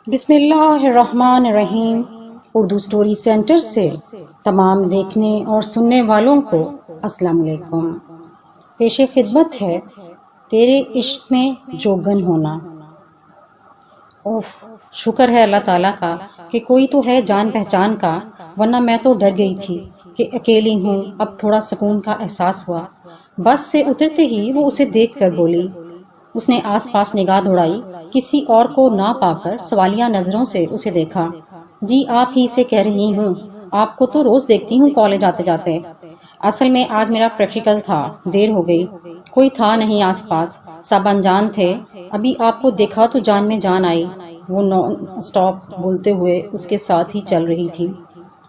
بسم اللہ الرحمن الرحیم۔ اردو سٹوری سینٹر سے تمام دیکھنے اور سننے والوں کو السلام علیکم۔ پیش خدمت ہے تیرے عشق میں جوگن ہونا۔ اوف، شکر ہے اللہ تعالیٰ کا کہ کوئی تو ہے جان پہچان کا، ورنہ میں تو ڈر گئی تھی کہ اکیلی ہوں۔ اب تھوڑا سکون کا احساس ہوا۔ بس سے اترتے ہی وہ اسے دیکھ کر بولی۔ اس نے آس پاس نگاہ دوڑائی، کسی اور کو نہ پا کر سوالیہ نظروں سے اسے دیکھا۔ جی آپ ہی سے کہہ رہی ہوں، آپ کو تو روز دیکھتی ہوں کالج آتے جاتے۔ اصل میں آج میرا پریکٹیکل تھا، دیر ہو گئی، کوئی تھا نہیں آس پاس، سب انجان تھے۔ ابھی آپ کو دیکھا تو جان میں جان آئی۔ وہ نان سٹاپ بولتے ہوئے اس کے ساتھ ہی چل رہی تھی۔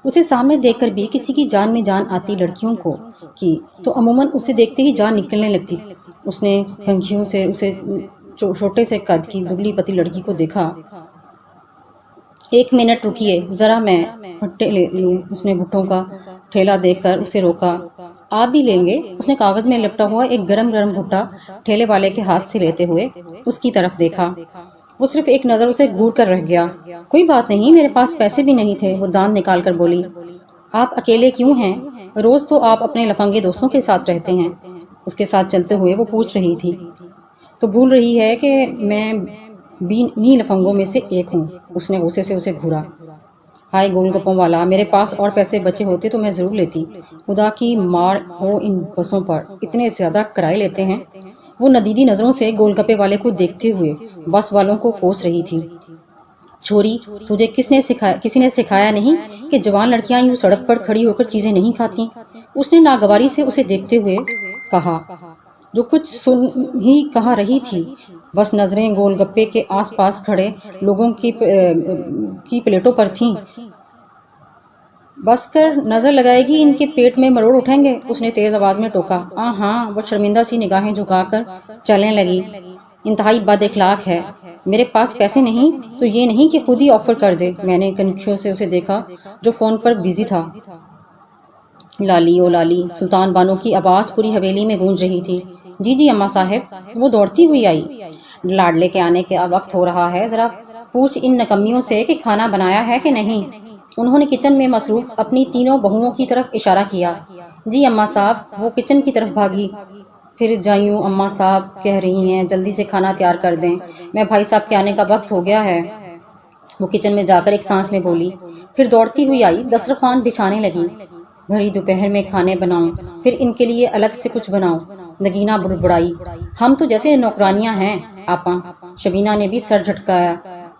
اسے سامنے دیکھ کر بھی کسی کی جان میں جان آتی لڑکیوں کو کی تو عموماً اسے دیکھتے ہی جان نکلنے لگتی۔ اس نے کنکھیوں سے اسے چھوٹے سے قد کی دبلی پتلی لڑکی کو دیکھا۔ ایک منٹ رکیے، ذرا میں بھٹے لے لوں۔ اس نے بھٹوں کا ٹھیلا دیکھ کر اسے روکا۔ آپ بھی لیں گے؟ اس نے کاغذ میں لپٹا ہوا ایک گرم گرم بھٹا ٹھیلے والے کے ہاتھ سے لیتے ہوئے اس کی طرف دیکھا۔ وہ صرف ایک نظر اسے گھور کر رہ گیا۔ کوئی بات نہیں، میرے پاس پیسے بھی نہیں تھے، وہ دانت نکال کر بولی۔ آپ اکیلے کیوں ہیں؟ روز تو آپ اپنے لفنگے دوستوں کے ساتھ رہتے ہیں۔ اس کے ساتھ چلتے ہوئے وہ پوچھ رہی تھی۔ تو بھول رہی ہے کہ میں بھی انہی لفنگوں میں سے ایک ہوں۔ اس نے غصے سے اسے گھورا۔ ہائے گول گپوں والا، میرے پاس اور پیسے بچے ہوتے تو میں ضرور لیتی۔ خدا کی مار ہو ان بسوں پر، اتنے زیادہ کرائے لیتے ہیں۔ وہ ندیدی نظروں سے گول گپے والے کو دیکھتے ہوئے بس والوں کو کوس رہی تھی۔ چھوری، تجھے کسی نے سکھایا نہیں کہ جوان لڑکیاں یوں سڑک پر کھڑی ہو کر چیزیں نہیں کھاتی؟ اس نے ناگواری سے اسے دیکھتے ہوئے کہا، جو کچھ سن ہی کہا رہی تھی، بس نظریں گول گپے کے آس پاس کھڑے لوگوں کی پلیٹوں پر تھیں۔ بس کر، نظر لگائے گی، ان کے پیٹ میں مروڑ اٹھیں گے، اس نے تیز آواز میں ٹوکا۔ ہاں، وہ شرمندہ سی نگاہیں جھکا کر چلنے لگی۔ انتہائی بد اخلاق ہے۔ میرے پاس پیسے نہیں تو یہ نہیں کہ خود ہی آفر کر دے۔ میں نے کنکھیوں سے اسے دیکھا جو فون پر بزی تھا۔ لالی او لالی، سلطان بانو کی آواز پوری حویلی میں گونج رہی تھی۔ جی جی اماں صاحب، وہ دوڑتی ہوئی آئی۔ لاڈلے کے آنے کا وقت ہو رہا ہے، ذرا پوچھ ان نکمیوں سے کہ کھانا بنایا ہے کہ نہیں۔ انہوں نے کچن میں مصروف اپنی تینوں بہوؤں کی طرف اشارہ کیا۔ جی اماں صاحب، وہ کچن کی طرف بھاگی۔ پھر جائیوں اماں صاحب کہہ رہی ہیں، جلدی سے کھانا تیار کر دیں، میں بھائی صاحب کے آنے کا وقت ہو گیا ہے۔ وہ کچن میں جا کر ایک سانس میں بولی، پھر دوڑتی ہوئی آئی، دسترخوان بچھانے لگی۔ بھری دوپہر میں کھانے بناؤں، پھر ان کے لیے الگ سے کچھ بناؤں، نگینہ بڑبڑائی۔ ہم تو جیسے نوکرانیاں ہیں آپا۔ شبینہ نے بھی سر جھٹکایا۔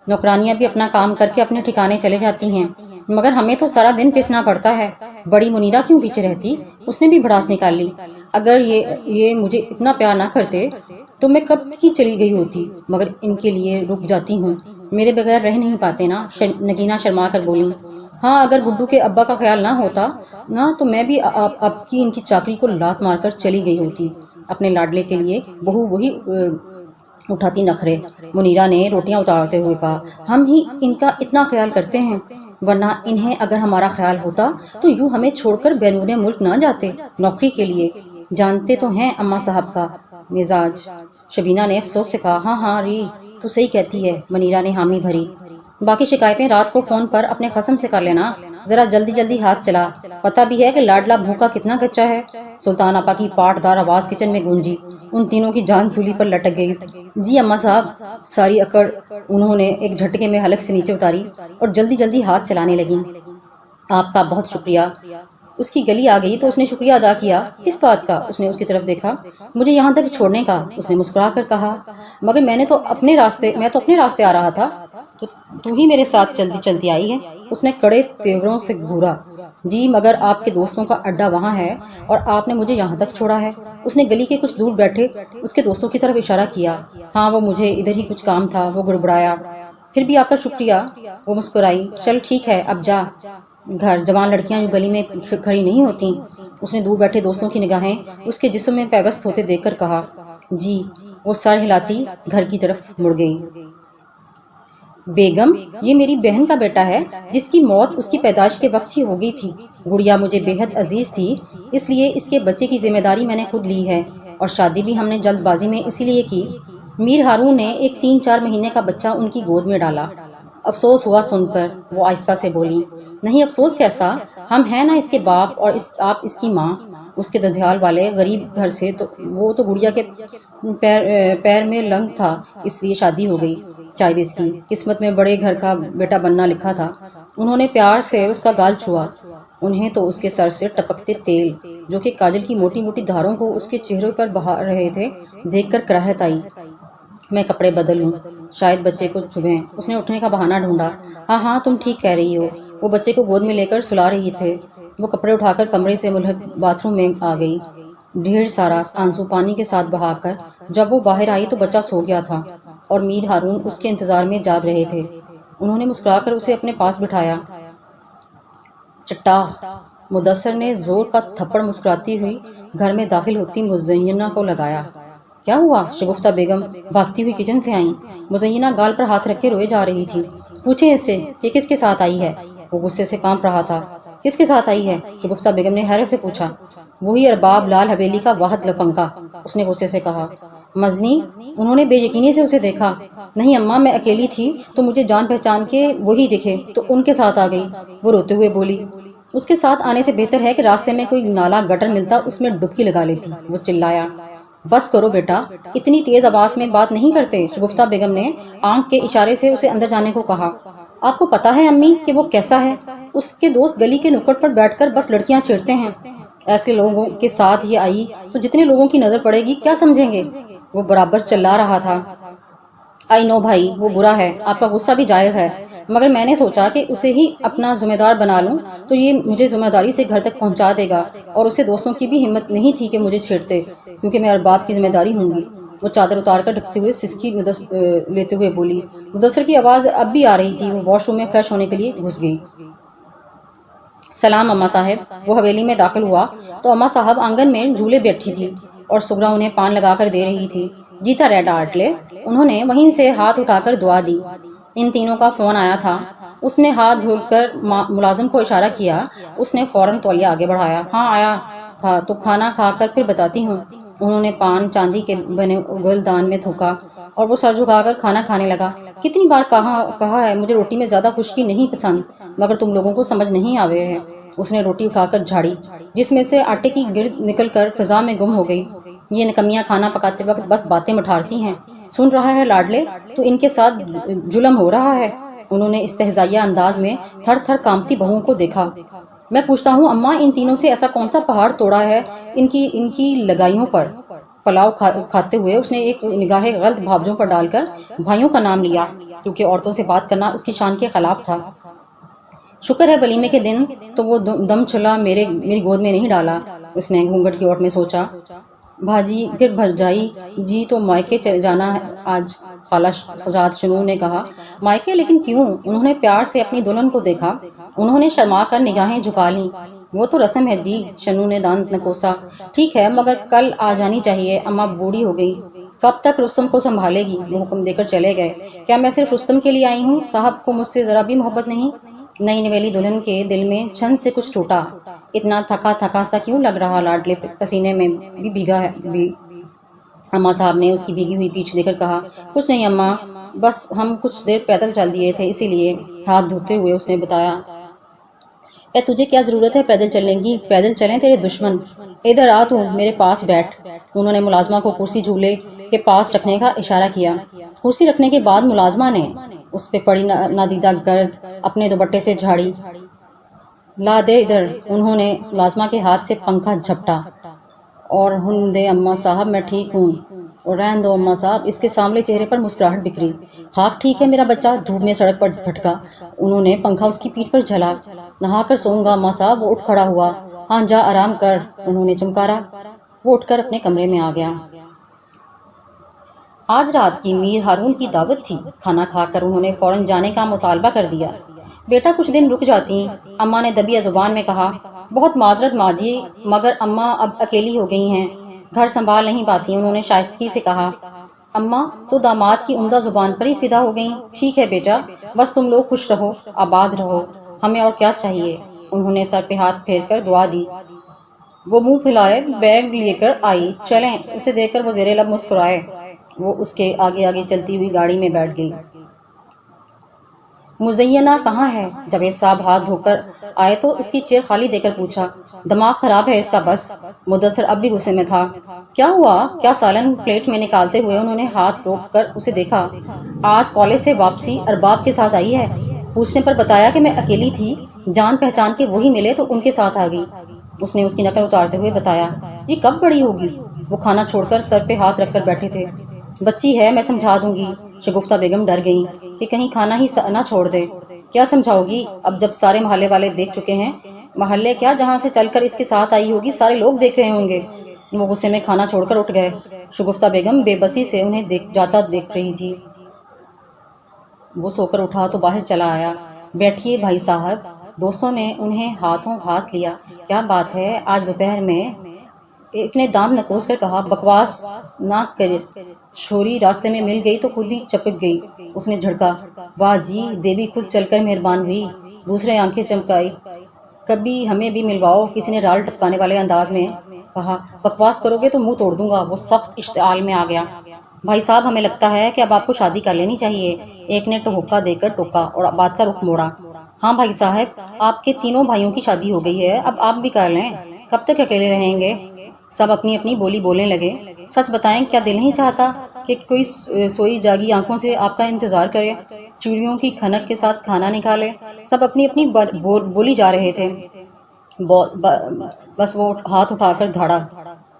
نوکرانیاں بھی اپنا کام کر کے اپنے ٹھکانے چلے جاتی ہیں، مگر ہمیں تو سارا دن پسنا پڑتا ہے۔ بڑی منیرہ کیوں پیچھے رہتی؟ اس نے بھی بھڑاس نکال لی۔ اگر یہ مجھے اتنا پیار نہ کرتے تو میں کب کی چلی گئی ہوتی، مگر ان کے لیے رک جاتی ہوں، میرے بغیر رہ نہیں پاتے نا، نگینہ شرما کر بولی۔ ہاں، اگر گڈو کے ابا کا خیال نہ ہوتا نا تو میں بھی اب کی ان کی چاکری کو لات مار کر چلی گئی ہوتی۔ اپنے لاڈلے کے لیے بہو وہی اٹھاتی نخرے۔ منیرہ نے روٹیاں اتارتے ہوئے کہا، ہم ہی ان کا اتنا خیال کرتے ہیں، ورنہ انہیں اگر ہمارا خیال ہوتا تو یوں ہمیں چھوڑ کر بیرون ملک نہ جاتے نوکری کے لیے۔ جانتے تو ہیں اماں صاحب کا مزاج۔ شبینہ نے افسوس سے کہا، ہاں ری، تو صحیح کہتی ہے۔ منیرہ نے حامی بھری۔ باقی شکایتیں رات کو فون پر اپنے خصم سے کر لینا، ذرا جلدی جلدی ہاتھ چلا، پتہ بھی ہے کہ لاڈلا بھوکا کتنا کچا ہے۔ سلطان آپا کی پاٹ دار آواز کچن میں گونجی۔ ان تینوں کی جان سولی پر لٹک گئی۔ جی اماں صاحب، ساری اکڑ انہوں نے ایک جھٹکے میں حلق سے نیچے اتاری اور جلدی جلدی ہاتھ چلانے لگیں۔ آپ کا بہت شکریہ۔ اس کی گلی آ گئی تو اس نے شکریہ ادا کیا۔ کس بات کا؟ اس نے اس کی طرف دیکھا۔ مجھے یہاں تک چھوڑنے کا، اس نے مسکرا کر کہا، مگر میں تو اپنے راستے آ رہا تھا، تو ہی میرے ساتھ چلتی چلتی آئی ہے۔ اس نے کڑے تیوروں سے گھورا۔ جی مگر آپ کے دوستوں کا اڈا وہاں ہے اور آپ نے مجھے یہاں تک چھوڑا ہے۔ اس نے گلی کے کچھ دور بیٹھے اس کے دوستوں کی طرف اشارہ کیا۔ ہاں، وہ مجھے ادھر ہی کچھ کام تھا، وہ گڑبڑایا۔ پھر بھی آپ کا شکریہ، وہ مسکرائی۔ چل ٹھیک ہے، اب جا گھر، جوان لڑکیاں یوں گلی میں کھڑی نہیں ہوتی۔ اس نے دور بیٹھے دوستوں کی نگاہیں اس کے جسم میں پیوست ہوتے دیکھ کر کہا، جی۔ وہ سر ہلاتی گھر کی طرف مڑ گئی۔ بیگم، یہ میری بہن کا بیٹا ہے جس کی موت اس کی پیدائش کے وقت ہی ہو گئی تھی۔ گڑیا مجھے بے حد عزیز تھی، اس لیے اس کے بچے کی ذمہ داری میں نے خود لی ہے، اور شادی بھی ہم نے جلد بازی میں اسی لیے کی۔ میر ہارون نے ایک 3-4 مہینے کا بچہ ان کی گود میں ڈالا۔ افسوس ہوا سن کر، وہ آہستہ سے بولی۔ نہیں افسوس کیسا، ہم ہیں نا اس کے باپ اور آپ اس کی ماں۔ اس کے ددھیال والے غریب گھر سے تو وہ تو گڑیا کے پیر میں لنگ تھا، اس لیے شادی ہو گئی۔ شاید اس کی قسمت میں بڑے گھر کا بیٹا بننا لکھا تھا۔ انہوں نے پیار سے اس کا گال چھوا۔ انہیں تو اس کے سر سے ٹپکتے تیل جو کہ کاجل کی موٹی موٹی دھاروں کو اس کے چہرے پر بہا رہے تھے دیکھ کر کراہت آئی۔ میں کپڑے بدل لوں، شاید بچے کو چبھیں۔ اس نے اٹھنے کا بہانہ ڈھونڈا۔ ہاں ہاں تم ٹھیک کہہ رہی ہو۔ وہ بچے کو گود میں لے کر سلا رہی تھے۔ وہ کپڑے اٹھا کر کمرے سے ملحق باتھ روم میں آ گئی، ڈھیر سارا آنسو پانی کے ساتھ بہا کر۔ جب وہ باہر آئی تو بچہ سو گیا تھا اور میر ہارون اس کے انتظار میں جاگ رہے تھے۔ انہوں نے مسکرا کر اسے اپنے پاس بٹھایا۔ چٹاخ! مدثر نے زور کا تھپڑ مسکراتی ہوئی گھر میں داخل ہوتی مزینہ کو لگایا۔ کیا ہوا؟ شگفتہ بیگم بھاگتی ہوئی کچن سے آئیں۔ مزینہ گال پر ہاتھ رکھے روئے جا رہی تھی۔ پوچھیں اس سے کہ کس کے ساتھ آئی ہے؟ وہ غصے سے کانپ رہا تھا۔ کس کے ساتھ آئی ہے؟ شگفتہ بیگم نے حیرت سے پوچھا۔ وہی ارباب لال حویلی کا واحد لفنکا، اس نے غصے سے کہا۔ مزنی! انہوں نے بے یقینی سے اسے دیکھا۔ نہیں اماں، میں اکیلی تھی تو مجھے جان پہچان کے وہی دکھے تو ان کے ساتھ آ گئی، وہ روتے ہوئے بولی۔ اس کے ساتھ آنے سے بہتر ہے کہ راستے میں کوئی نالا گٹر ملتا اس میں ڈبکی لگا لیتی، وہ چلایا۔ بس کرو بیٹا، اتنی تیز آواز میں بات نہیں کرتے، شگفتہ بیگم نے آنکھ کے اشارے سے اسے اندر جانے کو کہا۔ آپ کو پتا ہے امی کہ وہ کیسا ہے؟ اس کے دوست گلی کے نکڑ پر بیٹھ کر بس لڑکیاں چھیڑتے ہیں۔ ایسے لوگوں کے ساتھ یہ آئی تو جتنے لوگوں کی نظر پڑے گی کیا سمجھیں گے؟ وہ برابر چلا رہا تھا۔ آئی نو بھائی، وہ برا ہے، آپ کا غصہ بھی جائز ہے، مگر میں نے سوچا کہ اسے ہی اپنا ذمہ دار بنا لوں تو یہ مجھے ذمہ داری سے گھر تک پہنچا دے گا، اور اسے دوستوں کی بھی ہمت نہیں تھی کہ مجھے چھیڑتے، کیونکہ میں ارباب کی ذمہ داری ہوں گی۔ وہ چادر اتار کر ڈھکتے ہوئے سسکی لیتے ہوئے بولی۔ مدثر کی آواز اب بھی آ رہی تھی۔ وہ واش روم میں فریش ہونے کے لیے گھس گئی۔ سلام اماں صاحب۔ وہ حویلی میں داخل ہوا تو اماں صاحب آنگن میں جھولے بیٹھی تھی اور سگرا انہیں پان لگا کر دے رہی تھی۔ جیتا رہے ڈارٹلے، انہوں نے وہیں سے ہاتھ اٹھا کر دعا دی۔ ان تینوں کا فون آیا تھا۔ اس نے ہاتھ دھل کر ملازم کو اشارہ کیا۔ اس نے فوراً تولیہ آگے بڑھایا۔ ہاں آیا تھا تو کھانا کھا کر پھر بتاتی ہوں۔ انہوں نے پان چاندی کے بنے گل دان میں تھوکا اور وہ سر جھکا کر کھانا کھانے لگا۔ کتنی بار کہا ہے مجھے روٹی میں زیادہ خشکی نہیں پسند، مگر تم لوگوں کو سمجھ نہیں آوے ہے۔ اس نے روٹی اٹھا کر جھاڑی، جس میں سے آٹے کی گرد نکل کر فضا میں گم ہو گئی۔ یہ نکمیاں کھانا پکاتے وقت بس باتیں مٹھارتی ہیں۔ سن رہا ہے لاڈلے، تو ان کے ساتھ ظلم ہو رہا ہے۔ انہوں نے استہزائیہ انداز میں تھر تھر کانپتی بہوؤں کو دیکھا۔ میں پوچھتا ہوں اماں، ان تینوں سے ایسا کون سا پہاڑ توڑا ہے ان کی لگائیوں پر؟ پلاؤ کھاتے ہوئے اس نے ایک نگاہ غلط بھاوجوں پر ڈال کر بھائیوں کا نام لیا، کیونکہ عورتوں سے بات کرنا اس کی شان کے خلاف تھا۔ شکر ہے ولیمے کے دن تو وہ دم چھلا میری گود میں نہیں ڈالا، اس نے گھونگھٹ کی اوٹ میں سوچا۔ بھاجی پھر بھرجائی جی تو مائکے چلے جانا آج، خالہ سجاد شنو نے کہا۔ مائکے؟ لیکن کیوں؟ انہوں نے پیار سے اپنی دلہن کو دیکھا۔ انہوں نے شرما کر نگاہیں جھکا لیں۔ وہ تو رسم ہے جی، شنو نے دانت نکوسا۔ ٹھیک ہے مگر کل آ جانی چاہیے، اماں بوڑھی ہو گئی، کب تک رستم کو سنبھالے گی؟ وہ حکم دے کر چلے گئے۔ کیا میں صرف رستم کے لیے آئی ہوں؟ صاحب کو مجھ سے ذرا بھی محبت نہیں؟ نئی نویلی دلہن کے دل میں چھن سے کچھ ٹوٹا۔ اتنا تھکا تھکا سا کیوں لگ رہا لاڈلے؟ پسینے میں بھی بھیگا ہے بھی؟ اماں صاحب نے اس کی بھیگی ہوئی پیٹھ دے کر کہا۔ کچھ نہیں اماں، بس ہم کچھ دیر پیدل چل دیے تھے اسی لیے۔ ہاتھ دھوتے ہوئے اس نے بتایا۔ اے تجھے کیا ضرورت ہے پیدل چلنے کی؟ پیدل چلیں تیرے دشمن۔ ادھر آ تو میرے پاس بیٹھ۔ انہوں نے ملازمہ کو کرسی جھولے کے پاس رکھنے کا اشارہ کیا۔ کرسی رکھنے کے بعد ملازمہ نے اس پہ پڑی نادیدہ گرد اپنے دوپٹے سے جھاڑی۔ لا دے ادھر۔ انہوں نے ملازمہ کے ہاتھ سے پنکھا جھپٹا۔ اور ہن دے اماں صاحب، میں ٹھیک ہوں۔ اور رہن دو اماں صاحب۔ اس کے سامنے چہرے پر مسکراہٹ بکھری۔ خاک ٹھیک ہے میرا بچہ؟ دھوپ میں سڑک پر پھٹکا۔ انہوں نے پنکھا اس کی پیٹھ پر جھلا۔ نہا کر سوؤں گا اماں صاحب۔ وہ اٹھ کھڑا ہوا۔ ہاں جا آرام کر، انہوں نے چمکارا۔ وہ اٹھ کر اپنے کمرے میں آ گیا۔ آج رات کی میر ہارون کی دعوت تھی۔ کھانا کھا کر انہوں نے فوراً جانے کا مطالبہ کر دیا۔ بیٹا کچھ دن رک جاتی، اماں نے دبی زبان میں کہا۔ بہت معذرت ماں جی، مگر اماں اب اکیلی ہو گئی ہیں، گھر سنبھال نہیں پاتی، انہوں نے شائستگی سے کہا۔ اماں تو داماد کی عمدہ زبان پر ہی فدا ہو گئیں۔ ٹھیک ہے بیٹا، بس تم لوگ خوش رہو، آباد رہو، ہمیں اور کیا چاہیے؟ انہوں نے سر پہ ہاتھ پھیر کر دعا دی۔ وہ منہ پھلائے بیگ لے کر آئی۔ چلیں، اسے دیکھ کر وہ زیر لب مسکرائے۔ وہ اس کے آگے آگے چلتی ہوئی گاڑی میں بیٹھ گئی۔ مزینہ کہاں ہے؟ جاوید صاحب ہاتھ دھو کر آئے تو اس کی چیئر خالی دے کر پوچھا۔ دماغ خراب ہے اس کا بس۔ مدثر اب بھی غصے میں تھا۔ کیا ہوا؟ کیا سالن پلیٹ میں نکالتے ہوئے انہوں نے ہاتھ روک کر اسے دیکھا۔ آج کالج سے واپسی ارباب کے ساتھ آئی ہے۔ پوچھنے پر بتایا کہ میں اکیلی تھی، جان پہچان کے وہی ملے تو ان کے ساتھ آ گئی۔ اس نے اس کی نقل اتارتے ہوئے بتایا۔ یہ کب بڑی ہوگی؟ وہ کھانا چھوڑ کر سر پہ ہاتھ رکھ کر بیٹھے تھے۔ بچی ہے، میں سمجھا دوں گی۔ شگفتہ بیگم ڈر گئیں کہ کہیں کھانا ہی نہ چھوڑ دے۔ کیا سمجھاؤ گی؟ اب جب سارے محلے والے دیکھ چکے ہیں، محلے کیا جہاں سے چل کر اس کے ساتھ آئی ہوگی سارے لوگ دیکھ رہے ہوں گے۔ وہ غصے میں کھانا چھوڑ کر اٹھ گئے۔ شگفتہ بیگم بے بسی سے انہیں جاتا دیکھ رہی تھی۔ وہ سو کر اٹھا تو باہر چلا آیا۔ بیٹھیے بھائی صاحب۔ دوستوں نے انہیں ہاتھوں ہاتھ لیا۔ کیا بات ہے آج دوپہر میں؟ ایک نے دانت نکوس کر کہا۔ بکواس نہ کر، چھوری راستے میں مل گئی تو خود ہی چپک گئی۔ اس نے جھڑکا۔ واہ جی، دیوی خود چل کر مہربان ہوئی۔ دوسرے آنکھیں چمکائی۔ کبھی ہمیں بھی ملواؤ، کسی نے رال ٹپکانے والے انداز میں کہا۔ بکواس کرو گے تو منہ توڑ دوں گا۔ وہ سخت اشتعال میں آ گیا۔ بھائی صاحب، ہمیں لگتا ہے کہ اب آپ کو شادی کر لینی چاہیے۔ ایک نے ٹھوکا دے کر ٹوکا اور بات کا رخ موڑا۔ ہاں بھائی صاحب، آپ کے تینوں بھائیوں کی شادی ہو گئی ہے، اب آپ بھی کر لیں۔ کب تک اکیلے رہیں گے؟ سب اپنی اپنی بولی بولنے لگے۔ سچ بتائیں، کیا دل نہیں چاہتا کہ کوئی سوئی جاگی آنکھوں سے آپ کا انتظار کرے، چوڑیوں کی کھنک کے ساتھ کھانا نکالے؟ سب اپنی اپنی بولی جا رہے تھے۔ بس وہ ہاتھ اٹھا کر دھاڑا۔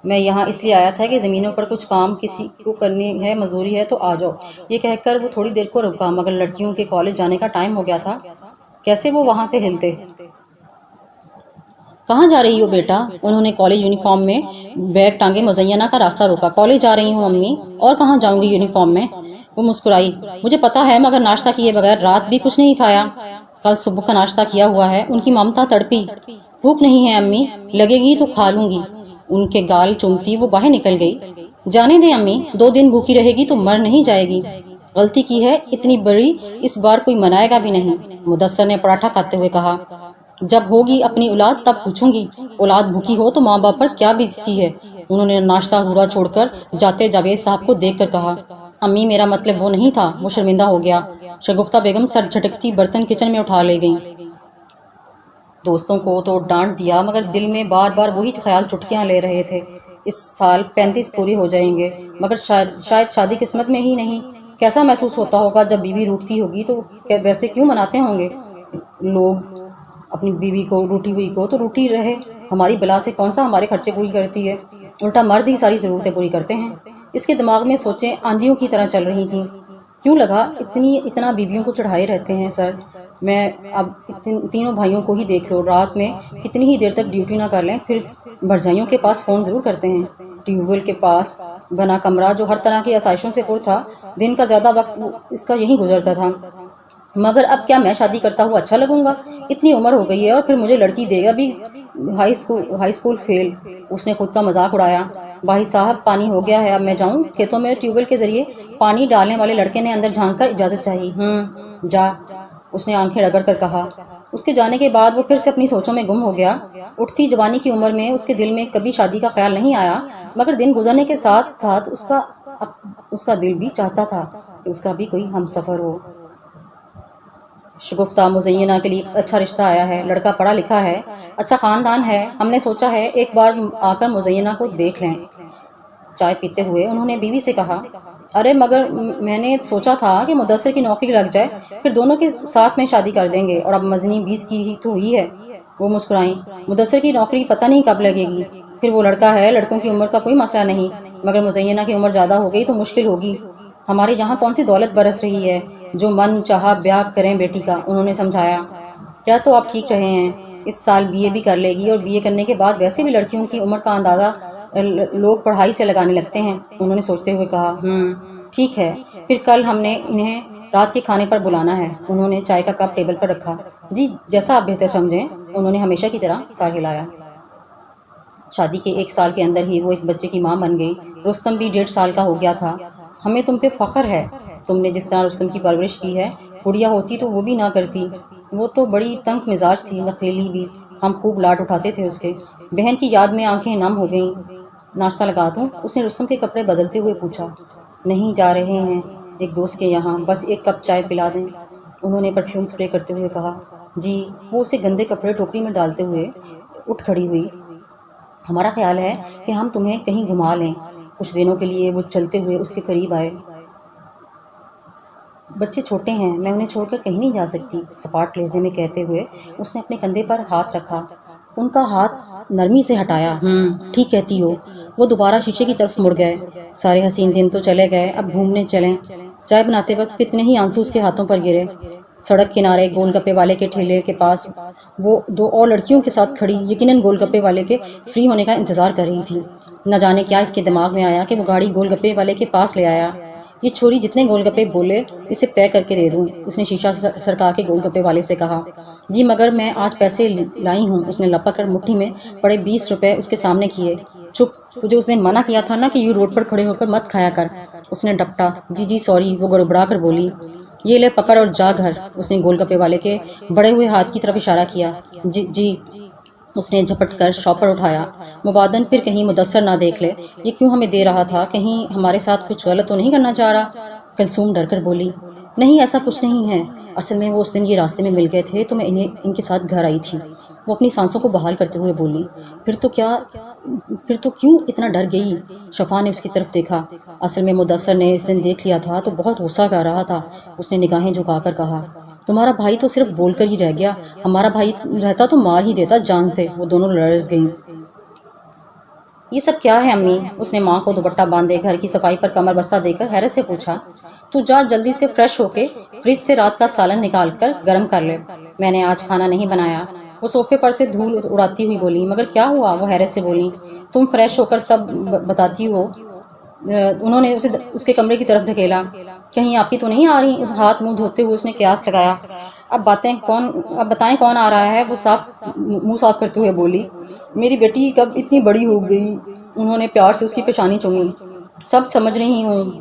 میں یہاں اس لیے آیا تھا کہ زمینوں پر کچھ کام کسی کو کرنی ہے، مزدوری ہے تو آ جاؤ۔ یہ کہہ کر وہ تھوڑی دیر کو رکا، مگر لڑکیوں کے کالج جانے کا ٹائم ہو گیا تھا۔ کیسے وہ وہاں سے ہلتے؟ کہاں جا رہی ہو بیٹا؟ انہوں نے کالج یونیفارم میں بیگ ٹانگے مزینہ کا راستہ روکا۔ کالج جا رہی ہوں امی۔ اور کہاں جاؤں گی یونیفارم میں؟ وہ مسکرائی۔ مجھے پتا ہے، مگر ناشتہ کیے بغیر رات بھی کچھ نہیں کھایا؟ کل صبح کا ناشتہ کیا ہوا ہے۔ ان کی ممتا تڑپی۔ بھوک نہیں ہے امی، لگے گی تو کھا لوں گی۔ ان کے گال چومتی وہ باہر نکل گئی۔ جانے دیں امی، 2 دن بھوکی رہے گی تو مر نہیں جائے گی۔ غلطی کی ہے اتنی بڑی، اس بار کوئی منائے گا بھی نہیں۔ مدثر نے پراٹھا کھاتے ہوئے کہا۔ جب ہوگی اپنی اولاد تب پوچھوں گی۔ اولاد بھوکی ہو تو ماں باپ پر کیا بیتتی ہے؟ انہوں نے ناشتہ ادھورا چھوڑ کر جاتے جاوید صاحب کو دیکھ کر کہا۔ امی، میرا مطلب وہ نہیں تھا۔ وہ شرمندہ ہو گیا۔ شگفتہ بیگم سر جھٹکتی برتن کچن میں اٹھا لے گئیں۔ دوستوں کو تو ڈانٹ دیا، مگر دل میں بار بار وہی خیال چٹکیاں لے رہے تھے۔ اس سال 35 پورے ہو جائیں گے، مگر شاید شادی قسمت میں ہی نہیں۔ کیسا محسوس ہوتا ہوگا جب بیوی روٹتی ہوگی؟ تو ویسے کیوں مناتے ہوں گے لوگ اپنی بیوی کو؟ روٹی ہوئی کو تو روٹی رہے، ہماری بلا سے کون سا ہمارے خرچے پوری کرتی ہے؟ الٹا مرد ہی ساری ضرورتیں پوری کرتے ہیں۔ اس کے دماغ میں سوچیں آندھیوں کی طرح چل رہی تھیں۔ کیوں لگا اتنا بیویوں کو چڑھائے رہتے ہیں سر؟ میں اب تینوں بھائیوں کو ہی دیکھ لو، رات میں کتنی ہی دیر تک ڈیوٹی نہ کر لیں، پھر بھرجائیوں کے پاس فون ضرور کرتے ہیں۔ ٹیوب ویل کے پاس بنا کمرہ جو ہر طرح کی آسائشوں سے پر تھا، دن کا زیادہ وقت اس کا یہیں گزرتا تھا۔ مگر اب کیا میں شادی کرتا ہوا اچھا لگوں گا؟ اتنی عمر ہو گئی ہے اور پھر مجھے لڑکی دے گا بھی ہائی اسکول فیل۔ اس نے خود کا مذاق اڑایا۔ بھائی صاحب، پانی ہو گیا ہے، اب میں جاؤں؟ کھیتوں میں ٹیوب ویل کے ذریعے پانی ڈالنے والے لڑکے نے اندر جھانک کر اجازت چاہی۔ جا، اس نے آنکھیں رگڑ کر کہا۔ اس کے جانے کے بعد وہ پھر سے اپنی سوچوں میں گم ہو گیا۔ اٹھتی جوانی کی عمر میں اس کے دل میں کبھی شادی کا خیال نہیں آیا، مگر دن گزرنے کے ساتھ ساتھ اس کا دل بھی چاہتا تھا کہ اس کا بھی کوئی ہم سفر ہو۔ شگفتہ، مزینہ کے لیے اچھا رشتہ آیا ہے، لڑکا پڑھا لکھا ہے، اچھا خاندان ہے۔ ہم نے سوچا ہے ایک بار آ کر مزینہ کو دیکھ لیں۔ چائے پیتے ہوئے انہوں نے بیوی سے کہا۔ ارے مگر میں نے سوچا تھا کہ مدثر کی نوکری لگ جائے، پھر دونوں کے ساتھ میں شادی کر دیں گے، اور اب مزنی 20 کی ہی تو ہوئی ہے۔ وہ مسکرائیں۔ مدثر کی نوکری پتہ نہیں کب لگے گی، پھر وہ لڑکا ہے، لڑکوں کی عمر کا کوئی مسئلہ نہیں، مگر مزینہ کی عمر زیادہ ہو گئی تو مشکل ہوگی۔ ہمارے یہاں کون سی دولت برس رہی ہے جو من چاہا بیاہ کریں بیٹی کا؟ انہوں نے سمجھایا۔ کیا تو آپ ٹھیک رہے ہیں، اس سال BA بھی کر لے گی، اور BA کرنے کے بعد ویسے بھی لڑکیوں کی عمر کا اندازہ لوگ پڑھائی سے لگانے لگتے ہیں۔ انہوں نے سوچتے ہوئے کہا۔ ٹھیک ہے، پھر کل ہم نے انہیں رات کے کھانے پر بلانا ہے۔ انہوں نے چائے کا کپ ٹیبل پر رکھا۔ جی، جیسا آپ بہتر سمجھیں۔ انہوں نے ہمیشہ کی طرح سر ہلایا۔ شادی کے 1 سال کے اندر ہی وہ ایک بچے کی ماں بن گئی۔ رستم بھی 1.5 سال کا ہو گیا تھا۔ ہمیں تم پہ فخر ہے، تم نے جس طرح رستم کی پرورش کی ہے، گڑیا ہوتی تو وہ بھی نہ کرتی۔ وہ تو بڑی تنگ مزاج تھی، نخیلی بھی، ہم خوب لاڈ اٹھاتے تھے اس کے۔ بہن کی یاد میں آنکھیں نم ہو گئیں۔ ناشتہ لگا دوں؟ اس نے رستم کے کپڑے بدلتے ہوئے پوچھا۔ نہیں، جا رہے ہیں ایک دوست کے یہاں، بس 1 کپ چائے پلا دیں؟ انہوں نے پرفیوم اسپرے کرتے ہوئے کہا۔ جی۔ وہ اسے گندے کپڑے ٹوکری میں ڈالتے ہوئے اٹھ کھڑی ہوئی۔ ہمارا خیال ہے کہ ہم تمہیں کہیں گھما لیں۔ کچھ دنوں کے لیے وہ چلتے ہوئے اس کے قریب آئے۔ بچے چھوٹے ہیں، میں انہیں چھوڑ کر کہیں نہیں جا سکتی، سپاٹ لہجے میں کہتے ہوئے اس نے اپنے کندھے پر ہاتھ رکھا، ان کا ہاتھ نرمی سے ہٹایا۔ ٹھیک کہتی ہو۔ وہ دوبارہ شیشے کی طرف مڑ گئے۔ سارے حسین دن تو چلے گئے، اب گھومنے چلیں۔ چائے بناتے وقت کتنے ہی آنسو اس کے ہاتھوں پر گرے۔ سڑک کنارے گول گپے والے کے ٹھیلے کے پاس وہ دو اور لڑکیوں کے ساتھ کھڑی یقیناً گول گپے والے کے فری ہونے کا انتظار کر رہی تھی۔ نہ جانے کیا اس کے دماغ میں آیا کہ وہ گاڑی گول گپے والے کے پاس لے آیا۔ یہ چھوری جتنے گول گپے بولے اسے پیک کر کے دے دوں، اس نے شیشہ سرکا کے گول گپے والے سے کہا۔ جی مگر میں آج پیسے لائی ہوں، اس نے لپک کر مٹھی میں پڑے 20 روپے اس کے سامنے کیے۔ چپ، تجھے اس نے منع کیا تھا نا کہ یوں روڈ پر کھڑے ہو کر مت کھایا کر، اس نے ڈپٹا۔ جی سوری، وہ گڑبڑا کر بولی۔ یہ لے پکڑ اور جا گھر، اس نے گول گپے والے کے بڑے ہوئے ہاتھ کی طرف اشارہ کیا۔ جی اس نے جھپٹ کر شاپر اٹھایا۔ مبادن پھر کہیں مدثر نہ دیکھ لے، یہ کیوں ہمیں دے رہا تھا، کہیں ہمارے ساتھ کچھ غلط تو نہیں کرنا چاہ رہا؟ کلثوم ڈر کر بولی۔ نہیں ایسا کچھ نہیں ہے، اصل میں وہ اس دن یہ راستے میں مل گئے تھے تو میں ان کے ساتھ گھر آئی تھی، وہ اپنی سانسوں کو بحال کرتے ہوئے بولی۔ پھر تو کیوں اتنا ڈر گئی؟ شفا نے اس کی طرف دیکھا۔ اصل میں مدثر نے اس دن دیکھ لیا تھا تو بہت غصہ کر رہا تھا، اس نے نگاہیں جھکا کر کہا۔ تمہارا بھائی تو صرف بول کر ہی رہ گیا، ہمارا بھائی رہتا تو مار ہی دیتا جان سے۔ وہ دونوں لرز گئیں۔ یہ سب کیا ہے امی؟ اس نے ماں کو دوپٹہ باندھے گھر کی صفائی پر کمر بستہ دے کر حیرت سے پوچھا۔ تو جا جلدی سے فریش ہو کے فریج سے رات کا سالن نکال کر گرم کر لے، میں نے آج کھانا نہیں بنایا۔ وہ صوفے پر سے دھول اڑاتی ہوئی بولی۔ مگر کیا ہوا؟ وہ حیرت سے بولی۔ تم فریش ہو کر تب بتاتی ہو۔ انہوں نے اسے اس کے کمرے کی طرف دھکیلا۔ کہیں آپ ہی تو نہیں آ رہی؟ ہاتھ منہ دھوتے ہوئے اس نے قیاس لگایا۔ اب بتائیں کون آ رہا ہے؟ وہ منہ صاف کرتے ہوئے بولی۔ میری بیٹی کب اتنی بڑی ہو گئی؟ انہوں نے پیار سے اس کی پیشانی چومی۔ سب سمجھ رہی ہوں،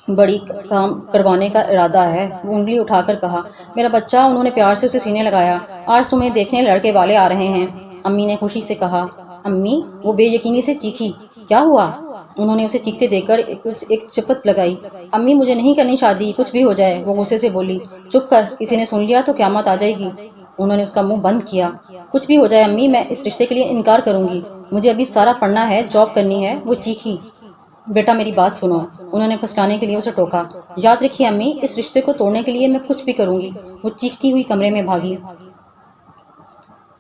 بڑی کام کروانے کا ارادہ ہے، وہ انگلی اٹھا کر کہا۔ میرا بچہ، انہوں نے پیار سے اسے سینے لگایا۔ آج تمہیں دیکھنے لڑکے والے آ رہے ہیں، امی نے خوشی سے کہا۔ امی؟ وہ بے یقینی سے چیخی۔ کیا ہوا؟ انہوں نے اسے چیختے دیکھ کر ایک چپت لگائی۔ امی مجھے نہیں کرنی شادی، کچھ بھی ہو جائے، وہ غصے سے بولی۔ چپ کر، کسی نے سن لیا تو قیامت آ جائے گی۔ انہوں نے اس کا منہ بند کیا۔ کچھ بھی ہو جائے امی، میں اس رشتے کے لیے انکار کروں گی، مجھے ابھی سارا پڑھنا ہے، جاب کرنی ہے، وہ چیخی۔ بیٹا میری بات سنو، انہوں نے پھسلانے کے لیے اسے ٹوکا۔ یاد رکھیے امی، اس رشتے کو توڑنے کے لیے میں کچھ بھی کروں گی، وہ چیختی ہوئی کمرے میں بھاگی۔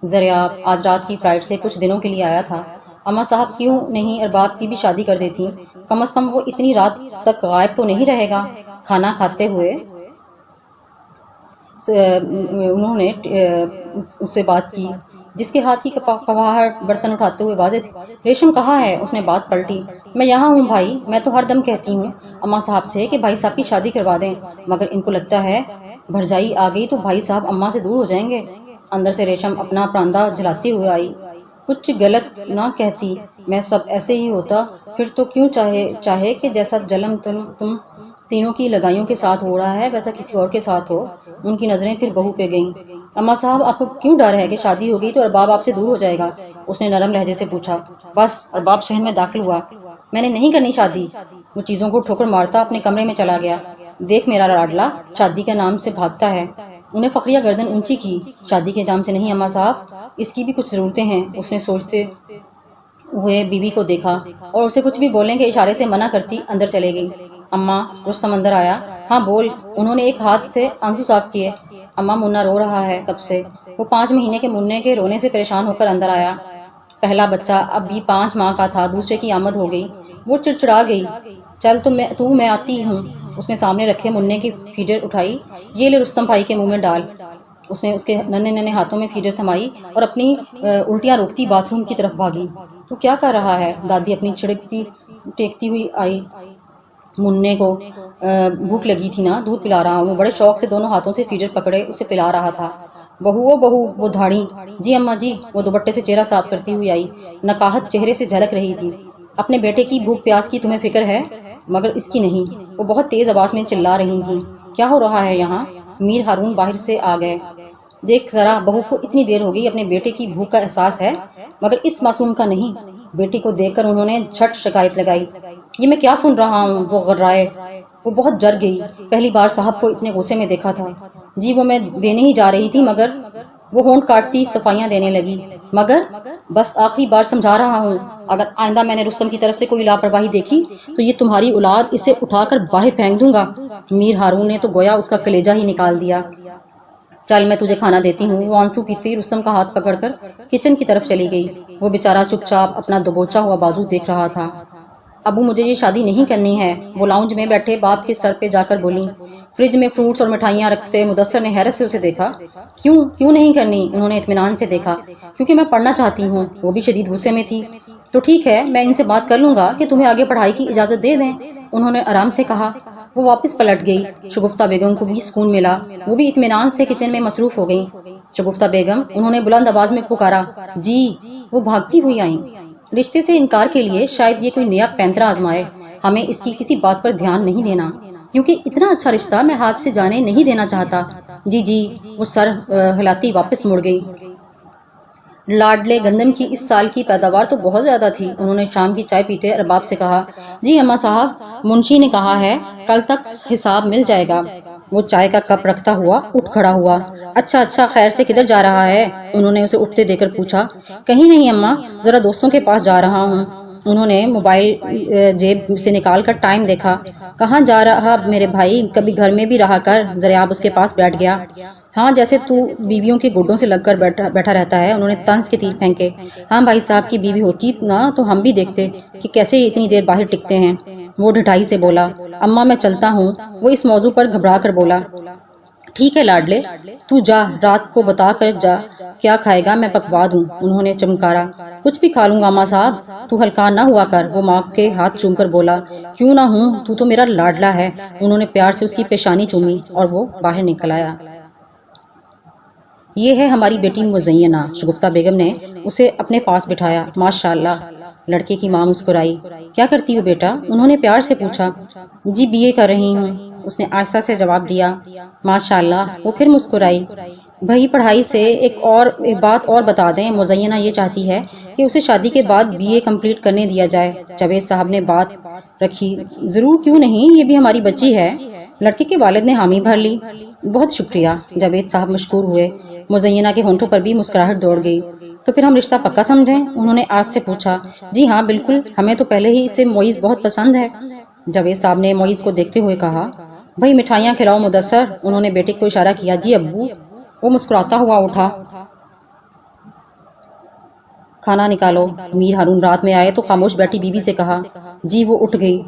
زریاب آج رات کی فلائٹ سے کچھ دنوں کے لیے آیا تھا، اماں صاحب کیوں نہیں ارباب کی بھی شادی کر دیتی، کم از کم وہ اتنی رات تک غائب تو نہیں رہے گا۔ کھانا کھاتے ہوئے انہوں نے اس سے بات کی جس کے ہاتھ کی کپاہٹ برتن اٹھاتے ہوئے واضح تھی۔ ریشم کہاں ہے؟ اس نے بات پلٹی۔ میں یہاں ہوں بھائی، میں تو ہر دم کہتی ہوں اماں صاحب سے کہ بھائی صاحب کی شادی کروا دیں، مگر ان کو لگتا ہے بھرجائی آ گئی تو بھائی صاحب اماں سے دور ہو جائیں گے۔ اندر سے ریشم اپنا پراندہ جلاتے ہوئے آئی۔ کچھ غلط نہ کہتی، میں سب ایسے ہی ہوتا پھر تو کیوں چاہے کہ جیسا جلم تم تینوں کی لگائیوں کے ساتھ ہو رہا ہے ویسا کسی اور کے ساتھ ہو۔ ان کی نظریں پھر بہو پہ گئیں۔ اماں صاحب آپ کو کیوں ڈر ہے کہ شادی ہو گئی تو ارباب آپ سے دور ہو جائے گا؟ اس نے نرم لہجے سے پوچھا۔ بس ارباب صحن میں داخل ہوا۔ میں نے نہیں کرنی شادی، وہ چیزوں کو ٹھوکر مارتا اپنے کمرے میں چلا گیا۔ دیکھ میرا لاڈلا شادی کے نام سے بھاگتا ہے۔ انہیں فخریہ گردن اونچی کی۔ شادی کے نام سے نہیں اماں صاحب، اس کی بھی کچھ ضرورتیں ہیں۔ اس نے سوچتے ہوئے بیوی کو دیکھا اور اسے کچھ بھی بولنے کے اشارے سے منع کرتی اندر چلے گئی۔ اماں، رستم اندر آیا۔ ہاں بول، انہوں نے ایک ہاتھ سے آنسو صاف کیے۔ اماں منا رو رہا ہے کب سے، وہ 5 مہینے کے مننے کے رونے سے پریشان ہو کر اندر آیا۔ پہلا بچہ اب بھی 5 ماہ کا تھا، دوسرے کی آمد ہو گئی، وہ چڑچڑا گئی۔ چل تو میں آتی ہوں۔ اس نے سامنے رکھے مننے کی فیڈر اٹھائی۔ یہ لے رستم بھائی کے منہ میں ڈال۔ اس نے اس کے ننھے ہاتھوں میں فیڈر تھمائی اور اپنی الٹیاں روکتی باتھ روم کی طرف بھاگی۔ تو کیا کر رہا ہے؟ دادی اپنی چھڑکتی ٹیکتی ہوئی آئی۔ مننے کو بھوک لگی تھی نا، دودھ پلا رہا ہوں۔ وہ بڑے شوق سے دونوں ہاتھوں سے فیڈر پکڑے اسے پلا رہا تھا۔ بہو وہ دھاڑی۔ جی اماں جی، وہ دوپٹے سے چہرہ صاف کرتی ہوئی آئی۔ نقاہت چہرے سے جھلک رہی تھی۔ اپنے بیٹے کی بھوک پیاس کی تمہیں فکر ہے، مگر اس کی نہیں۔ وہ بہت تیز آواز میں چلا رہی تھیں۔ کیا ہو رہا ہے یہاں؟ میر ہارون باہر سے آ گئے۔ دیکھ ذرا، بہو کو اتنی دیر ہو گئی، اپنے بیٹے کی بھوک کا احساس ہے مگر اس معصوم کا نہیں۔ بیٹی کو دیکھ کر انہوں نے جھٹ شکایت لگائی۔ یہ میں کیا سن رہا ہوں؟ وہ غرائے۔ وہ بہت ڈر گئی، پہلی بار صاحب کو اتنے غصے میں دیکھا تھا۔ جی وہ میں دینے ہی جا رہی تھی مگر وہ ہونٹ کاٹتی صفائیاں دینے لگی۔ مگر بس آخری بار سمجھا رہا ہوں، اگر آئندہ میں نے رستم کی طرف سے کوئی لاپرواہی دیکھی تو یہ تمہاری اولاد اسے اٹھا کر باہر پھینک دوں گا۔ میر ہارون نے تو گویا اس کا کلیجہ ہی نکال دیا۔ چل میں تجھے کھانا دیتی ہوں۔ وہ آنسو پیتی رستم کا ہاتھ پکڑ کر کچن کی طرف چلی گئی۔ وہ بیچارہ چپ چاپ اپنا دبوچا ہوا بازو دیکھ رہا تھا۔ ابو مجھے یہ شادی نہیں کرنی ہے، وہ لاؤنج میں بیٹھے باپ کے سر پہ جا کر بولی۔ فریج میں فروٹس اور مٹھائیاں رکھتے مدثر نے حیرت سے اسے دیکھا۔ کیوں نہیں کرنی؟ انہوں نے اطمینان سے دیکھا۔ کیونکہ میں پڑھنا چاہتی ہوں۔ وہ بھی شدید غصے میں تھی۔ تو ٹھیک ہے، میں ان سے بات کر لوں گا کہ تمہیں آگے پڑھائی کی اجازت دے دیں، انہوں نے آرام سے کہا۔ وہ واپس پلٹ گئی۔ شگفتہ بیگم کو بھی سکون ملا، وہ بھی اطمینان سے کچن میں مصروف ہو گئی۔ شگفتہ بیگم، انہوں نے بلند آواز میں پکارا۔ جی وہ بھاگتی ہوئی آئیں۔ رشتے سے انکار کے لیے شاید یہ کوئی نیا پینترا آزمائے، ہمیں اس کی کسی بات پر دھیان نہیں دینا، کیونکہ اتنا اچھا رشتہ میں ہاتھ سے جانے نہیں دینا چاہتا۔ جی وہ سر ہلاتی واپس مڑ گئی۔ لاڈلے گندم کی اس سال کی پیداوار تو بہت زیادہ تھی، انہوں نے شام کی چائے پیتے ارباب سے کہا۔ جی اماں صاحب، منشی نے کہا ہے کل تک حساب مل جائے گا۔ وہ چائے کا کپ رکھتا ہوا اٹھ کھڑا ہوا۔ اچھا خیر سے کدھر جا رہا ہے؟ انہوں نے اسے اٹھتے دے کر پوچھا۔ کہیں نہیں اماں، ذرا دوستوں کے پاس جا رہا ہوں۔ انہوں نے موبائل جیب سے نکال کر ٹائم دیکھا۔ کہاں جا رہا میرے بھائی، کبھی گھر میں بھی رہا کر۔ ضریاب اس کے پاس بیٹھ گیا۔ ہاں جیسے تو بیویوں کے گڈوں سے لگ کر بیٹھا رہتا ہے، انہوں نے طنز کے تیر پھینکے۔ ہاں بھائی صاحب کی بیوی ہوتی نا تو ہم بھی دیکھتے کہ کیسے اتنی دیر باہر ٹکتے ہیں۔ وہ ڈھٹائی سے بولا۔ اماں میں چلتا ہوں، وہ اس موضوع پر گھبرا کر بولا۔ ٹھیک ہے لاڈلے، تو جا، رات کو بتا کر جا کیا کھائے گا، میں پکوا دوں، انہوں نے چمکارا۔ کچھ بھی کھا لوں گا اماں صاحب، تو ہلکا نہ ہوا کر، وہ ماں کے ہاتھ چوم کر بولا۔ کیوں نہ ہوں، تو میرا لاڈلا ہے، انہوں نے پیار سے اس کی پیشانی چومی اور وہ باہر نکل آیا۔ یہ ہے ہماری بیٹی مزینہ، شگفتہ بیگم نے اسے اپنے پاس بٹھایا۔ ماشاء اللہ، لڑکے کی ماں مسکرائی۔ کیا کرتی ہو بیٹا؟ انہوں نے پیار سے پوچھا۔ جی BA کر رہی ہوں، اس نے آہستہ سے جواب دیا۔ ماشاء اللہ، وہ پھر مسکرائی۔ بھائی پڑھائی سے ایک بات اور بتا دیں، مزینہ یہ چاہتی ہے کہ اسے شادی کے بعد BA کمپلیٹ کرنے دیا جائے۔ جاوید صاحب نے بات رکھی۔ ضرور، کیوں نہیں، یہ بھی ہماری بچی ہے۔ لڑکے کے والد نے حامی بھر لی۔ بہت شکریہ، جاوید صاحب مشکور ہوئے۔ مزینہ کے ہونٹوں پر بھی مسکراہٹ دوڑ گئی۔ تو پھر ہم رشتہ پکا سمجھیں؟ انہوں نے آج سے پوچھا۔ جی ہاں بالکل، ہمیں تو پہلے ہی سے معیز بہت پسند ہے، جاوید صاحب نے معیز کو دیکھتے ہوئے کہا۔ بھائی مٹھائیاں کھلاؤ مدثر، انہوں نے بیٹے کو اشارہ کیا۔ جی ابو، وہ مسکراتا ہوا اٹھا۔ کھانا نکالو، میر ہارون رات میں آئے تو خاموش بیٹھی بیوی سے کہا۔ جی وہ اٹھ گئی۔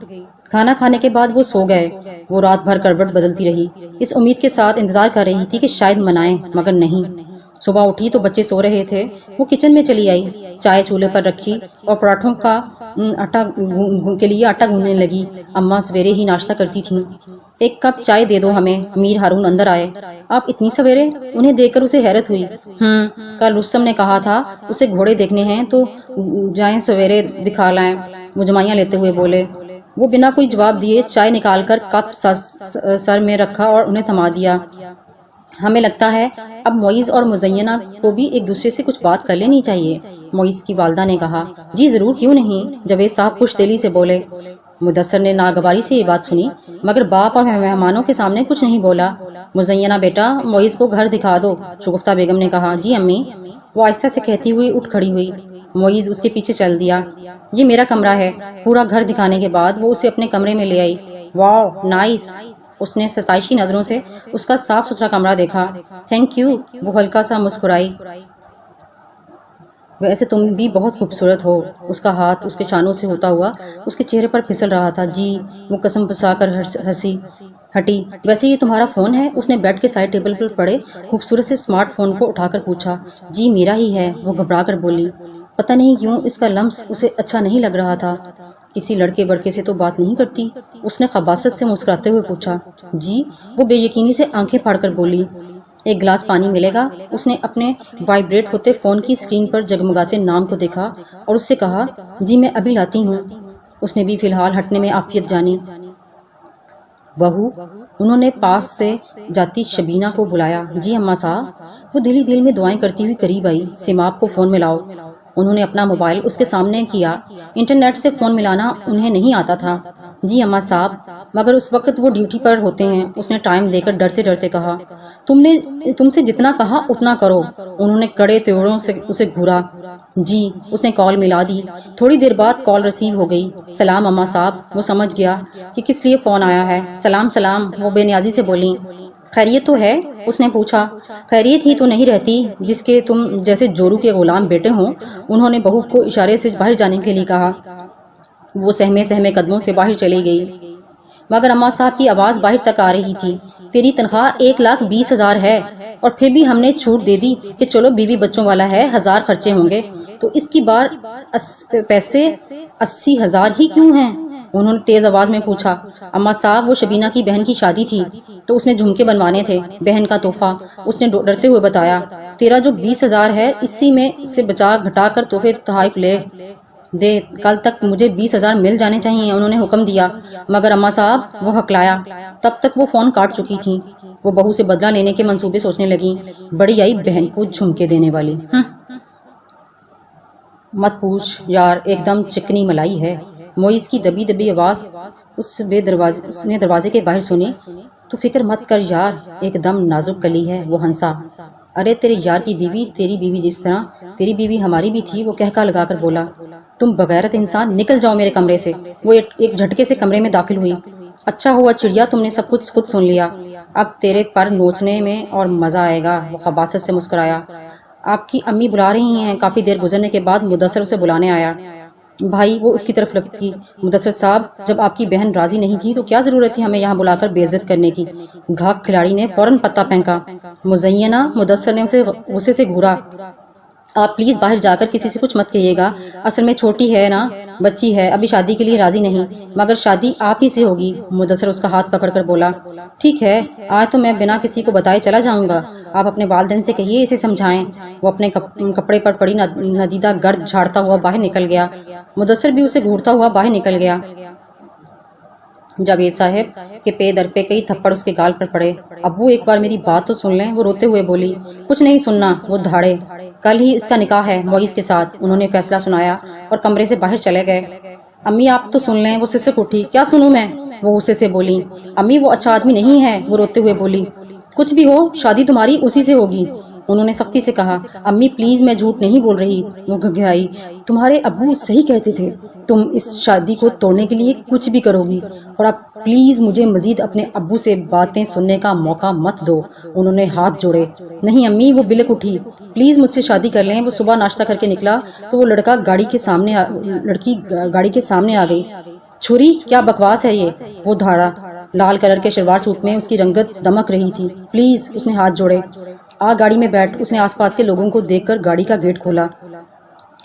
کھانا کھانے کے بعد وہ سو گئے۔ وہ رات بھر کروٹ بدلتی رہی، اس امید کے ساتھ انتظار کر رہی تھی کہ شاید منائیں، مگر نہیں۔ صبح اٹھی تو بچے سو رہے تھے۔ وہ کچن میں چلی آئی، چائے چولہے پر رکھی اور پراٹھوں کے لیے آٹا گوندنے لگی۔ اماں سویرے ہی ناشتہ کرتی تھیں۔ ایک کپ چائے دے دو ہمیں، میر ہارون اندر آئے۔ آپ اتنی سویرے؟ انہیں دیکھ کر اسے حیرت ہوئی۔ کل رستم نے کہا تھا اسے گھوڑے دیکھنے ہیں تو جائیں سویرے دکھا لائیں، مجمائیاں لیتے ہوئے بولے۔ وہ بنا کوئی جواب دیے چائے نکال کر کپ سر میں رکھا اور انہیں تھما دیا۔ ہمیں لگتا ہے اب معیز اور مزینہ کو بھی ایک دوسرے سے کچھ بات کر لینی چاہیے، معیز کی والدہ نے کہا۔ جی ضرور، کیوں نہیں، جاوید صاحب خوش دلی سے بولے۔ مدثر نے ناگواری سے یہ بات سنی مگر باپ اور مہمانوں کے سامنے کچھ نہیں بولا۔ مزینہ بیٹا، معیز کو گھر دکھا دو، شگفتہ بیگم نے کہا۔ جی امی، وہ آہستہ سے کہتی ہوئی اٹھ کھڑی ہوئی۔ معیز اس کے پیچھے چل دیا۔ یہ میرا کمرہ ہے۔ پورا گھر دکھانے کے بعد وہ اسے اپنے کمرے میں لے آئی۔ واو نائس، اس نے ستائشی نظروں سے اس کا صاف ستھرا کمرہ دیکھا۔ تھینک یو، وہ ہلکا سا مسکرائی۔ ویسے تم بھی بہت خوبصورت ہو، اس کا ہاتھ اس کے شانوں سے ہوتا ہوا اس کے چہرے پر پھسل رہا تھا۔ جی، وہ قسم پھنسا کر ہٹی۔ ویسے یہ تمہارا فون ہے؟ اس نے بیڈ کے سائڈ ٹیبل پر پڑے خوبصورت سے اسمارٹ فون کو اٹھا کر پوچھا۔ جی میرا ہی ہے، وہ گھبرا کر بولی۔ پتہ نہیں کیوں اس کا لمس اسے اچھا نہیں لگ رہا تھا۔ کسی لڑکے بڑکے سے تو بات نہیں کرتی؟ اس نے خباثت سے مسکراتے ہوئے پوچھا۔ جی، وہ بے یقینی سے آنکھیں پھاڑ کر بولی۔ ایک گلاس پانی ملے گا؟ اس نے اپنے وائبریٹ ہوتے فون کی اسکرین پر جگمگاتے نام کو دیکھا اور اس سے کہا۔ جی میں ابھی لاتی ہوں، اس نے بھی فی الحال ہٹنے میں عافیت جانی۔ بہو، انہوں نے پاس سے جاتی شبینہ کو بلایا۔ جی اماں صاحب، وہ دل ہی دل میں دعائیں کرتی ہوئی قریب آئی۔ سیماب کو فون ملاؤ۔ انہوں نے اپنا موبائل اس کے سامنے کیا۔ انٹرنیٹ سے فون ملانا انہیں نہیں آتا تھا۔ جی اما صاحب، مگر اس وقت وہ ڈیوٹی پر ہوتے ہیں۔ اس نے ٹائم دے کر ڈرتے ڈرتے کہا۔ تم سے جتنا کہا اتنا کرو۔ انہوں نے کڑے تیوروں سے اسے گھورا۔ جی، اس نے کال ملا دی۔ تھوڑی دیر بعد کال ریسیو ہو گئی۔ سلام اما صاحب۔ وہ سمجھ گیا کہ کس لیے فون آیا ہے۔ سلام سلام، وہ بے نیازی سے بولی۔ خیریت تو ہے؟ اس نے پوچھا۔ خیریت ہی تو نہیں رہتی جس کے تم جیسے جورو کے غلام بیٹے ہوں۔ انہوں نے بہو کو اشارے سے باہر جانے کے لیے کہا۔ وہ سہمے سہمے قدموں سے باہر چلی گئی، مگر اما صاحب کی آواز باہر تک آ رہی تھی۔ تیری تنخواہ 1,20,000 ہے، اور پھر بھی ہم نے چھوٹ دے دی کہ چلو بیوی بچوں والا ہے، 1000 خرچے ہوں گے، تو اس کی بار پیسے 80,000 ہی کیوں ہیں؟ انہوں نے تیز آواز میں پوچھا۔ اما صاحب، وہ شبینہ کی بہن کی شادی تھی تو اس نے جھمکے بنوانے تھے، بہن کا تحفہ۔ اس نے ڈرتے ہوئے بتایا۔ تیرا جو 20,000 ہے، اسی میں سے بچا گھٹا کر تحفے تحائف لے دے، کل تک مجھے 20,000 مل جانے چاہیے، انہوں نے حکم دیا۔ مگر اما صاحب، وہ ہکلایا۔ تب تک وہ فون کاٹ چکی تھی۔ وہ بہو سے بدلہ لینے کے منصوبے سوچنے لگی۔ بڑی آئی بہن کو جھمکے دینے والی۔ مت پوچھ یار، ایک دم چکنی ملائی ہے۔ موئز کی دبی دبی آواز اس نے دروازے کے باہر سنی۔ تو فکر مت کر یار، ایک دم نازک کلی ہے، وہ ہنسا۔ ارے تیرے یار کی بیوی تیری بیوی جس طرح تیری بیوی ہماری بھی تھی، وہ کہکا لگا کر بولا۔ تم بغیرت انسان، نکل جاؤ میرے کمرے سے۔ وہ ایک جھٹکے سے کمرے میں داخل ہوئی۔ اچھا ہوا چڑیا، تم نے سب کچھ خود سن لیا، اب تیرے پر نوچنے میں اور مزہ آئے گا۔ وہ خباثت سے مسکرایا۔ آپ کی امی بلا رہی ہیں۔ کافی دیر گزرنے کے بعد مدثر اسے بلانے آیا۔ بھائی، وہ اس کی طرف لپکی۔ مدثر صاحب، جب آپ کی بہن راضی نہیں تھی تو کیا ضرورت تھی ہمیں یہاں بلا کر بے عزت کرنے کی؟ گھاک کھلاڑی نے فوراً پتہ پھینکا۔ مزینہ، مدثر نے اسے غصے سے گھورا۔ آپ پلیز باہر جا کر کسی سے کچھ مت کہیے گا، اصل میں چھوٹی ہے نا، بچی ہے، ابھی شادی کے لیے راضی نہیں، مگر شادی آپ ہی سے ہوگی۔ مدثر اس کا ہاتھ پکڑ کر بولا۔ ٹھیک ہے، آج تو میں بنا کسی کو بتائے چلا جاؤں گا، آپ اپنے والدین سے کہیے، اسے سمجھائیں۔ وہ اپنے کپڑے پر پڑی ندیدہ گرد جھاڑتا ہوا باہر نکل گیا۔ مدثر بھی اسے گھورتا ہوا باہر نکل گیا۔ جاوید صاحب کے پے در پہ کئی تھپڑ اس کے گال پر پڑے۔ ابو ایک بار میری بات تو سن لیں، وہ روتے ہوئے بولی۔ کچھ نہیں سننا، وہ دھاڑے، کل ہی اس کا نکاح ہے موئز کے ساتھ، انہوں نے فیصلہ سنایا اور کمرے سے باہر چلے گئے۔ امی آپ تو سن لیں، وہ سسک اٹھی۔ کیا سنوں میں؟ وہ غصے سے بولی۔ امی وہ اچھا آدمی نہیں ہے، وہ روتے ہوئے بولی۔ کچھ بھی ہو، شادی تمہاری اسی سے ہوگی، انہوں نے سختی سے کہا۔ امی پلیز، میں جھوٹ نہیں بول رہی، وہ گھبرائی۔ تمہارے ابو صحیح کہتے تھے، تم اس شادی کو توڑنے کے لیے کچھ بھی کرو گی، اور اب پلیز مجھے مزید اپنے ابو سے باتیں سننے کا موقع مت دو، انہوں نے ہاتھ جوڑے۔ نہیں امی، وہ بلک اٹھی، پلیز مجھ سے شادی کر لیں۔ وہ صبح ناشتہ کر کے نکلا تو وہ لڑکی گاڑی کے سامنے آ گئی۔ چھری، کیا بکواس ہے یہ؟ وہ دھاڑا، لال کلر کے شلوار سوٹ میں اس کی رنگت دمک رہی تھی۔ پلیز، اس نے ہاتھ جوڑے۔ آ گاڑی میں بیٹھ، اس نے آس پاس کے لوگوں کو دیکھ کر گاڑی کا گیٹ کھولا۔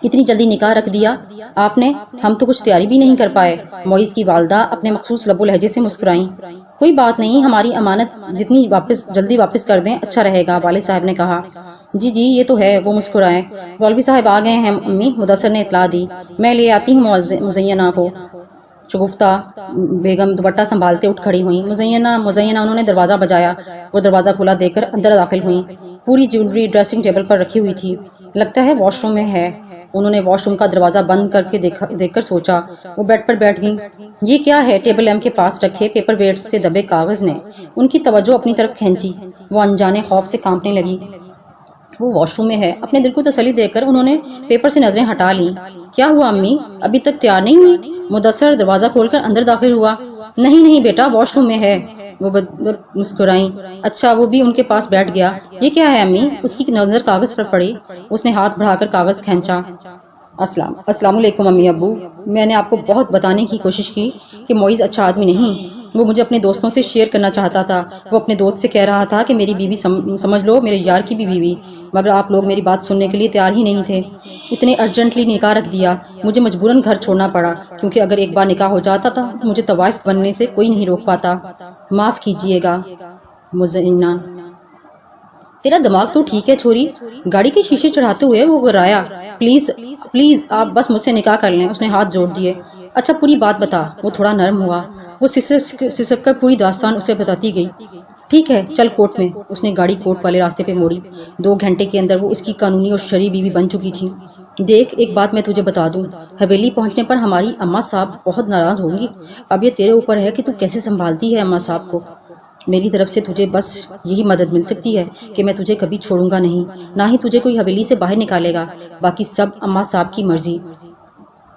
اتنی جلدی نکاح رکھ دیا آپ نے؟ ہم تو کچھ تیاری بھی نہیں کر پائے، موئز کی والدہ اپنے مخصوص لب و لہجے سے مسکرائیں۔ کوئی بات نہیں، ہماری امانت جتنی جلدی واپس کر دیں اچھا رہے گا، والد صاحب نے کہا۔ جی جی، یہ تو ہے، وہ مسکرائے۔ مولوی صاحب آ گئے ہیں امی، مدثر نے اطلاع دی۔ میں لے آتی ہوں مزینہ کو۔ شگفتہ بیگم دوپٹہ سنبھالتے اٹھ کھڑی ہوئیں۔ مزینہ، انہوں نے دروازہ بجایا۔ وہ دروازہ کھلا دیکھ کر اندر داخل ہوئیں۔ پوری جیولری ڈریسنگ ٹیبل پر رکھی ہوئی تھی، لگتا ہے واش روم میں ہے۔ انہوں نے واش روم کا دروازہ بند کر کے دیکھ کر سوچا۔ وہ بیڈ پر بیٹھ گئیں۔ یہ کیا ہے؟ ٹیبل لیمپ کے پاس رکھے پیپر ویٹ سے دبے کاغذ نے ان کی توجہ اپنی طرف کھینچی۔ وہ انجانے خوف سے کانپنے لگی۔ وہ واش روم میں ہے، اپنے دل کو تسلی دے کر انہوں نے پیپر سے نظریں ہٹا لیں۔ کیا ہوا امی، ابھی تک تیار نہیں ہوئی؟ مدثر دروازہ کھول کر اندر داخل ہوا۔ نہیں بیٹا، واش روم میں ہے، وہ مسکرائیں۔ اچھا، وہ بھی ان کے پاس بیٹھ گیا۔ یہ کیا ہے امی؟ اس کی نظر کاغذ پر پڑی۔ اس نے ہاتھ بڑھا کر کاغذ کھینچا۔ السلام علیکم امی ابو، میں نے آپ کو بہت بتانے کی کوشش کی کہ موئز اچھا آدمی نہیں، وہ مجھے اپنے دوستوں سے شیئر کرنا چاہتا تھا، وہ اپنے دوست سے کہہ رہا تھا کہ میری بیوی سمجھ لو میرے یار کی بھی بیوی، مگر آپ لوگ میری بات سننے کے لیے تیار ہی نہیں تھے۔ اتنے ارجنٹلی نکاح رکھ دیا، مجھے مجبوراً گھر چھوڑنا پڑا، کیونکہ اگر ایک بار نکاح ہو جاتا تھا تو مجھے طوائف بننے سے کوئی نہیں روک پاتا۔ معاف کیجیے گا مزینہ۔ تیرا دماغ تو ٹھیک ہے چھوری، گاڑی کے شیشے چڑھاتے ہوئے وہ گرایا۔ پلیز آپ بس مجھ سے نکاح کر لیں، اس نے ہاتھ جوڑ دیے۔ اچھا پوری بات بتا، وہ تھوڑا نرم ہوا۔ وہ سسک کر پوری داستان اسے بتاتی گئی۔ ٹھیک ہے، چل کورٹ میں، اس نے گاڑی کورٹ والے راستے پہ موڑی۔ 2 گھنٹے کے اندر وہ اس کی قانونی اور شرعی بیوی بن چکی تھی۔ دیکھ ایک بات میں تجھے بتا دوں، حویلی پہنچنے پر ہماری اماں صاحب بہت ناراض ہوں گی۔ اب یہ تیرے اوپر ہے کہ تو کیسے سنبھالتی ہے اماں صاحب کو۔ میری طرف سے تجھے بس یہی مدد مل سکتی ہے کہ میں تجھے کبھی چھوڑوں گا نہیں، نہ ہی تجھے کوئی حویلی سے باہر نکالے گا، باقی سب اماں صاحب کی مرضی۔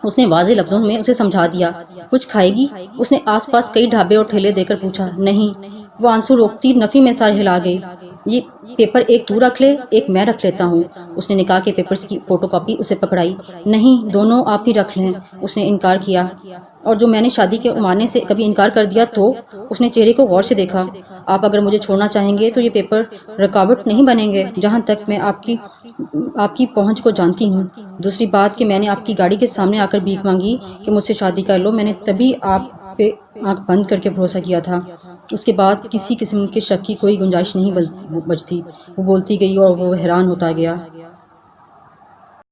اس نے واضح لفظوں میں اسے سمجھا دیا۔ کچھ کھائے گی؟ اس نے آس پاس کئی ڈھابے اور ٹھیلے دے کر پوچھا۔ نہیں۔ وہ آنسو روکتی نفی میں سر ہلا گئی۔ یہ پیپر ایک تو رکھ لے، ایک میں رکھ لیتا ہوں۔ اس نے نکاح کے پیپرز کی فوٹو کاپی اسے پکڑائی۔ نہیں، دونوں آپ ہی رکھ لیں۔ اس نے انکار کیا۔ اور جو میں نے شادی کے ماننے سے کبھی انکار کر دیا تو؟ اس نے چہرے کو غور سے دیکھا۔ آپ اگر مجھے چھوڑنا چاہیں گے تو یہ پیپر رکاوٹ نہیں بنیں گے، جہاں تک میں آپ کی پہنچ کو جانتی ہوں۔ دوسری بات کہ میں نے آپ کی گاڑی کے سامنے آ کر بھیک مانگی کہ مجھ سے شادی کر لو، میں نے تبھی آپ پہ آنکھ بند کر کے بھروسہ کیا تھا۔ اس کے بعد کسی قسم کے شک کی کوئی گنجائش نہیں بچتی۔ وہ بولتی گئی اور وہ حیران ہوتا گیا۔